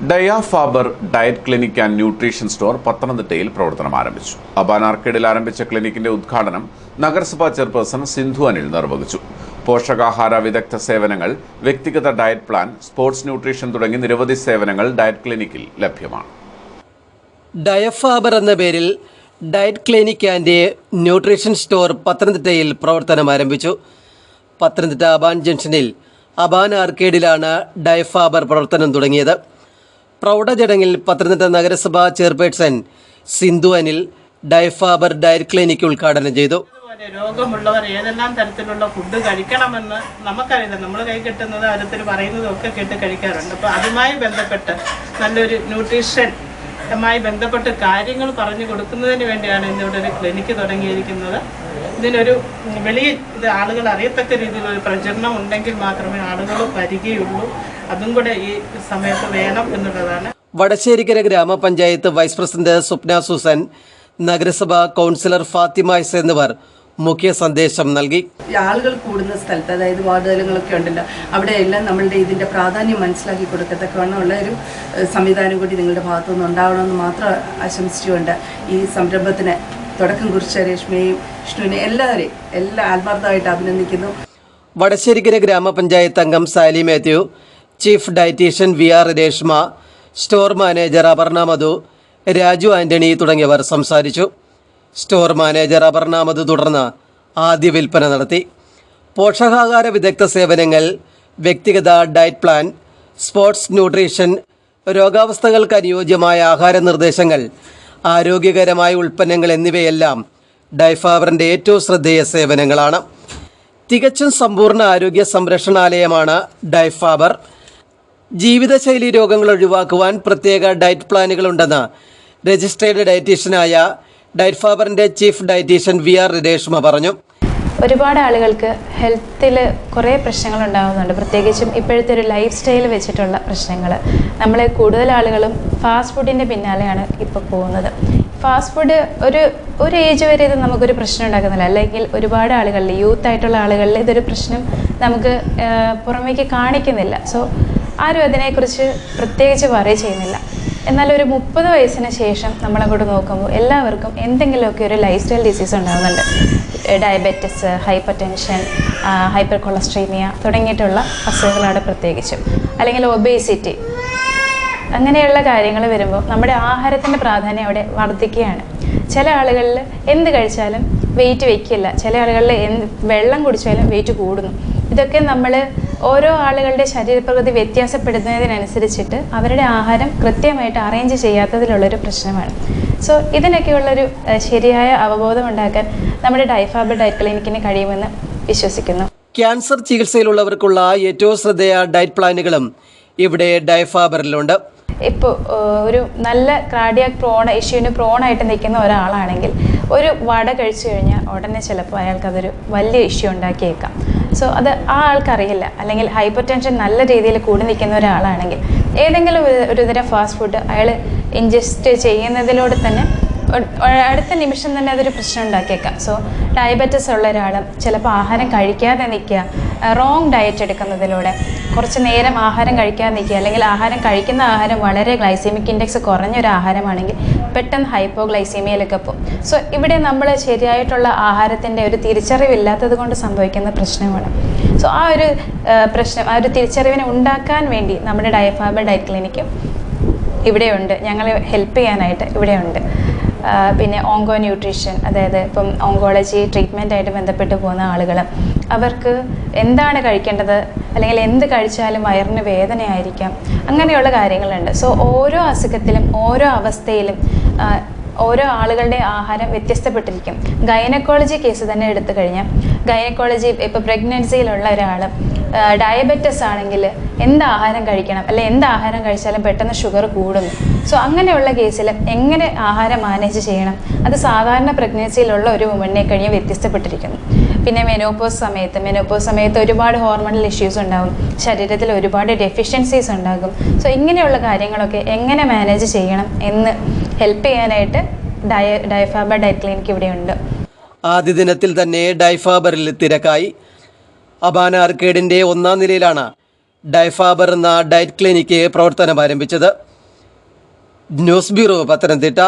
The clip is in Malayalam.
Dia Faber diet clinic and nutrition store പത്തനംതിട്ടയിൽ പ്രവർത്തനം ആരംഭിച്ചു. അബാൻ ആർക്കേഡിൽ ആരംഭിച്ച ക്ലിനിക്കിന്റെ ഉദ്ഘാടനം നഗരസഭാ ചെയർപേഴ്സൺ സിന്ധു അനിൽ നിർവഹിച്ചു. പോഷകാഹാര വിദഗ്ധ സേവനങ്ങൾ, വ്യക്തിഗത ഡയറ്റ് പ്ലാൻ, സ്പോർട്സ് ന്യൂട്രീഷൻ തുടങ്ങി നിരവധി സേവനങ്ങൾ ഡയറ്റ് ക്ലിനിക്കിൽ ലഭ്യമാണ്. ഡയാ ഫാബർ എന്ന പേരിൽ diet clinic and nutrition store പത്തനംതിട്ടയിൽ പ്രവർത്തനം ആരംഭിച്ചു. പത്തനംതിട്ട അബാൻ ജംഗ്ഷനിൽ അബാൻ ആർക്കേഡിലാണ് ഡയാ ഫാബർ പ്രവർത്തനം തുടങ്ങിയത്. പ്രൗഢ ചടങ്ങിൽ പത്തനംതിട്ട നഗരസഭാ chairperson Sindhu Anil dia Faber diet clinic ഉദ്ഘാടനം ചെയ്തു. രോഗമുള്ളവർ ഏതെല്ലാം തരത്തിലുള്ള ഫുഡ് കഴിക്കണമെന്ന് നമുക്കറിയില്ല. നമ്മൾ കൈ കെട്ടുന്നത് ഓരോരുത്തർ പറയുന്നതും ഒക്കെ കേട്ട് കഴിക്കാറുണ്ട്. അപ്പോൾ അതുമായി ബന്ധപ്പെട്ട് നല്ലൊരു ന്യൂട്രീഷനുമായി ബന്ധപ്പെട്ട് കാര്യങ്ങൾ പറഞ്ഞു കൊടുക്കുന്നതിന് വേണ്ടിയാണ് ഇന്നിവിടെ ഒരു ക്ലിനിക്ക് തുടങ്ങിയിരിക്കുന്നത്. ഇതിനൊരു വെളിയിൽ ഇത് ആളുകൾ അറിയത്തക്ക രീതിയിലൊരു പ്രചരണം ഉണ്ടെങ്കിൽ മാത്രമേ ആളുകൾ വരികയുള്ളൂ. അതും കൂടെ ഈ സമയത്ത് വേണം എന്നുള്ളതാണ്. വടശ്ശേരിക്കര ഗ്രാമപഞ്ചായത്ത് വൈസ് പ്രസിഡന്റ് സ്വപ്ന സൂസൻ, നഗരസഭാ കൗൺസിലർ ഫാത്തിമ ഇസ് എന്നിവർ മുഖ്യ സന്ദേശം നൽകി. ആളുകൾ കൂടുന്ന സ്ഥലത്ത്, അതായത് വാർഡ് തലങ്ങളൊക്കെ ഉണ്ടല്ലോ, അവിടെയെല്ലാം നമ്മളുടെ ഇതിൻ്റെ പ്രാധാന്യം മനസ്സിലാക്കി കൊടുക്കത്തക്കവണ്ണമുള്ള ഒരു സംവിധാനം കൂടി നിങ്ങളുടെ ഭാഗത്തുനിന്ന് ഉണ്ടാവണമെന്ന് മാത്രം ആശംസിച്ചുകൊണ്ട് ഈ സംരംഭത്തിന് തുടക്കം കുറിച്ച രേഷ്മയെയും വിഷ്ണുവിനെ എല്ലാ ആത്മാർത്ഥമായിട്ട് അഭിനന്ദിക്കുന്നു. വടശ്ശേരിക്കര ഗ്രാമപഞ്ചായത്ത് അംഗം Sally Mathew, chief dietitian VR Reshma, store manager Aparna Madhu, Raju Antony തുടങ്ങിയവർ സംസാരിച്ചു. സ്റ്റോർ മാനേജർ അപർണ മധു തുടർന്ന് ആദ്യ വിൽപ്പന നടത്തി. പോഷകാഹാര വിദഗ്ധ സേവനങ്ങൾ, വ്യക്തിഗത ഡയറ്റ് പ്ലാൻ, സ്പോർട്സ് ന്യൂട്രീഷൻ, രോഗാവസ്ഥകൾക്ക് അനുയോജ്യമായ ആഹാര നിർദ്ദേശങ്ങൾ, ആരോഗ്യകരമായ ഉൽപ്പന്നങ്ങൾ എന്നിവയെല്ലാം ഡയാ ഫാബറിൻ്റെ ഏറ്റവും ശ്രദ്ധേയ സേവനങ്ങളാണ്. തികച്ചും സമ്പൂർണ്ണ ആരോഗ്യ സംരക്ഷണാലയമാണ് ഡയാ ഫാബർ. ജീവിതശൈലി രോഗങ്ങൾ ഒഴിവാക്കുവാൻ പ്രത്യേക ഡയറ്റ് പ്ലാനുകളുണ്ടെന്ന് രജിസ്ട്രേഡ് ഡയറ്റീഷ്യനായ ഡയാ ഫാബറിൻ്റെ ചീഫ് ഡയറ്റീഷ്യൻ VR രേഷ്മ പറഞ്ഞു. ഒരുപാട് ആളുകൾക്ക് ഹെൽത്തിൽ കുറേ പ്രശ്നങ്ങൾ ഉണ്ടാകുന്നുണ്ട്. പ്രത്യേകിച്ചും ഇപ്പോഴത്തെ ഒരു ലൈഫ് സ്റ്റൈൽ വെച്ചിട്ടുള്ള പ്രശ്നങ്ങൾ. നമ്മളെ കൂടുതൽ ആളുകളും ഫാസ്റ്റ് ഫുഡിൻ്റെ പിന്നാലെയാണ് ഇപ്പോൾ പോകുന്നത്. ഫാസ്റ്റ് ഫുഡ് ഒരു ഏജ് വരെ ഇത് നമുക്കൊരു പ്രശ്നം ഉണ്ടാക്കുന്നില്ല. അല്ലെങ്കിൽ ഒരുപാട് ആളുകളിൽ, യൂത്ത് ആയിട്ടുള്ള ആളുകളിൽ ഇതൊരു പ്രശ്നം നമുക്ക് പുറമേക്ക് കാണിക്കുന്നില്ല. സോ ആരും അതിനെക്കുറിച്ച് പ്രത്യേകിച്ച് പറയുക ചെയ്യുന്നില്ല. എന്നാൽ ഒരു 30 വയസ്സിന് ശേഷം നമ്മളങ്ങോട്ട് നോക്കുമ്പോൾ എല്ലാവർക്കും എന്തെങ്കിലുമൊക്കെ ഒരു ലൈഫ് സ്റ്റൈൽ ഡിസീസ് ഉണ്ടാകുന്നുണ്ട്. ഡയബറ്റിസ്, ഹൈപ്പർ ടെൻഷൻ, ഹൈപ്പർ കൊളസ്ട്രീമിയ തുടങ്ങിയിട്ടുള്ള അസുഖങ്ങളാണ് പ്രത്യേകിച്ചും. അല്ലെങ്കിൽ ഒബേസിറ്റി, അങ്ങനെയുള്ള കാര്യങ്ങൾ വരുമ്പോൾ നമ്മുടെ ആഹാരത്തിൻ്റെ പ്രാധാന്യം അവിടെ വർദ്ധിക്കുകയാണ്. ചില ആളുകളിൽ എന്ത് കഴിച്ചാലും വെയിറ്റ് വയ്ക്കില്ല. ചില ആളുകളിൽ വെള്ളം കുടിച്ചാലും വെയിറ്റ് കൂടുന്നു. ഇതൊക്കെ നമ്മൾ ഓരോ ആളുകളുടെ ശരീരപ്രകൃതി വ്യത്യാസപ്പെടുന്നതിനനുസരിച്ചിട്ട് അവരുടെ ആഹാരം കൃത്യമായിട്ട് അറേഞ്ച് ചെയ്യാത്തതിലുള്ളൊരു പ്രശ്നമാണ്. സോ ഇതിനൊക്കെയുള്ളൊരു ശരിയായ അവബോധം ഉണ്ടാക്കാൻ നമ്മുടെ ഡയാ ഫാബർ ഡയറ്റ് ക്ലിനിക്കിന് കഴിയുമെന്ന് വിശ്വസിക്കുന്നു. ക്യാൻസർ ചികിത്സയിലുള്ളവർക്കുള്ള ഏറ്റവും ശ്രദ്ധേയ ഡയറ്റ് പ്ലാനുകളും ഇവിടെ ഡയാ ഫാബറിലുണ്ട്. ഇപ്പോൾ ഒരു നല്ല കാർഡിയാക് ഇഷ്യൂവിന് പ്രോണായിട്ട് നിൽക്കുന്ന ഒരാളാണെങ്കിൽ ഒരു വട കഴിച്ചു കഴിഞ്ഞാൽ ഉടനെ ചിലപ്പോൾ അയാൾക്കതൊരു വലിയ ഇഷ്യൂ ഉണ്ടാക്കിയേക്കാം. സോ അത് ആ ആൾക്കറിയില്ല. അല്ലെങ്കിൽ ഹൈപ്പർ ടെൻഷൻ നല്ല രീതിയിൽ കൂടി നിൽക്കുന്ന ഒരാളാണെങ്കിൽ ഏതെങ്കിലും ഒരു തരം ഫാസ്റ്റ് ഫുഡ് അയാൾ ഇൻജസ്റ്റ് ചെയ്യുന്നതിലൂടെ തന്നെ അടുത്ത നിമിഷം തന്നെ അതൊരു പ്രശ്നം ഉണ്ടാക്കിയേക്കാം. സോ ഡയബറ്റിസ് ഉള്ള ഒരാൾ ചിലപ്പോൾ ആഹാരം കഴിക്കാതെ നിൽക്കുക, റോങ് ഡയറ്റ് എടുക്കുന്നതിലൂടെ കുറച്ച് നേരം ആഹാരം കഴിക്കാതെ നിൽക്കുക, അല്ലെങ്കിൽ കഴിക്കുന്ന ആഹാരം വളരെ ഗ്ലൈസീമിക് ഇൻഡെക്സ് കുറഞ്ഞൊരു ആഹാരമാണെങ്കിൽ പെട്ടെന്ന് ഹൈപ്പോഗ്ലൈസീമിയയിലൊക്കെ പോകും. സോ ഇവിടെ നമ്മൾ ശരിയായിട്ടുള്ള ആഹാരത്തിൻ്റെ ഒരു തിരിച്ചറിവില്ലാത്തത് കൊണ്ട് സംഭവിക്കുന്ന പ്രശ്നമാണ്. സോ ആ ഒരു തിരിച്ചറിവിനെ ഉണ്ടാക്കാൻ വേണ്ടി നമ്മുടെ ഡയാ ഫാബർ ഡയറ്റ് ക്ലിനിക്കും ഇവിടെയുണ്ട്. ഞങ്ങളെ ഹെൽപ്പ് ചെയ്യാനായിട്ട് ഇവിടെയുണ്ട്. പിന്നെ ഓങ്കോ ന്യൂട്രീഷൻ, അതായത് ഇപ്പം ഓങ്കോളജി ട്രീറ്റ്മെൻറ്റായിട്ട് ബന്ധപ്പെട്ട് പോകുന്ന ആളുകൾ, അവർക്ക് എന്താണ് കഴിക്കേണ്ടത്, അല്ലെങ്കിൽ എന്ത് കഴിച്ചാലും വയറിന് വേദനയായിരിക്കാം, അങ്ങനെയുള്ള കാര്യങ്ങളുണ്ട്. സോ ഓരോ അസുഖത്തിലും ഓരോ അവസ്ഥയിലും ഓരോ ആളുകളുടെ ആഹാരം വ്യത്യസ്തപ്പെട്ടിരിക്കും. ഗൈനക്കോളജി കേസ് തന്നെ എടുത്തു കഴിഞ്ഞാൽ ഗൈനക്കോളജി ഇപ്പോൾ പ്രഗ്നൻസിയിലുള്ള ഒരാൾ ഡയബറ്റിസ് ആണെങ്കിൽ എന്ത് ആഹാരം കഴിക്കണം, അല്ലെങ്കിൽ എന്ത് ആഹാരം കഴിച്ചാലും പെട്ടെന്ന് ഷുഗർ കൂടുന്നു. സോ അങ്ങനെയുള്ള കേസിൽ എങ്ങനെ ആഹാരം മാനേജ് ചെയ്യണം, അത് സാധാരണ പ്രഗ്നൻസിയിലുള്ള ഒരു വുമണിനെ കഴിഞ്ഞ് വ്യത്യസ്തപ്പെട്ടിരിക്കുന്നു. പിന്നെ മെനോപോസ് സമയത്ത് ഒരുപാട് ഹോർമോണൽ ഇഷ്യൂസ് ഉണ്ടാകും, ശരീരത്തിൽ ഒരുപാട് ഡെഫിഷ്യൻസീസ് ഉണ്ടാകും. സോ ഇങ്ങനെയുള്ള കാര്യങ്ങളൊക്കെ എങ്ങനെ മാനേജ് ചെയ്യണം എന്ന് ഹെൽപ്പ് ചെയ്യാനായിട്ട് ഡയാ ഫാബർ ഡയറ്റ് ക്ലിനിക് ഇവിടെയുണ്ട്. ആദ്യ ദിനത്തിൽ തന്നെ ഡയാ ഫാബറിൽ തിരക്കായി. അബാൻ ആർക്കേഡിൻ്റെ 1ാം നിലയിലാണ് ഡയാ ഫാബർ എന്ന ഡയറ്റ് ക്ലിനിക്ക് പ്രവർത്തനം ആരംഭിച്ചത്. News bureau, Pathanamthitta.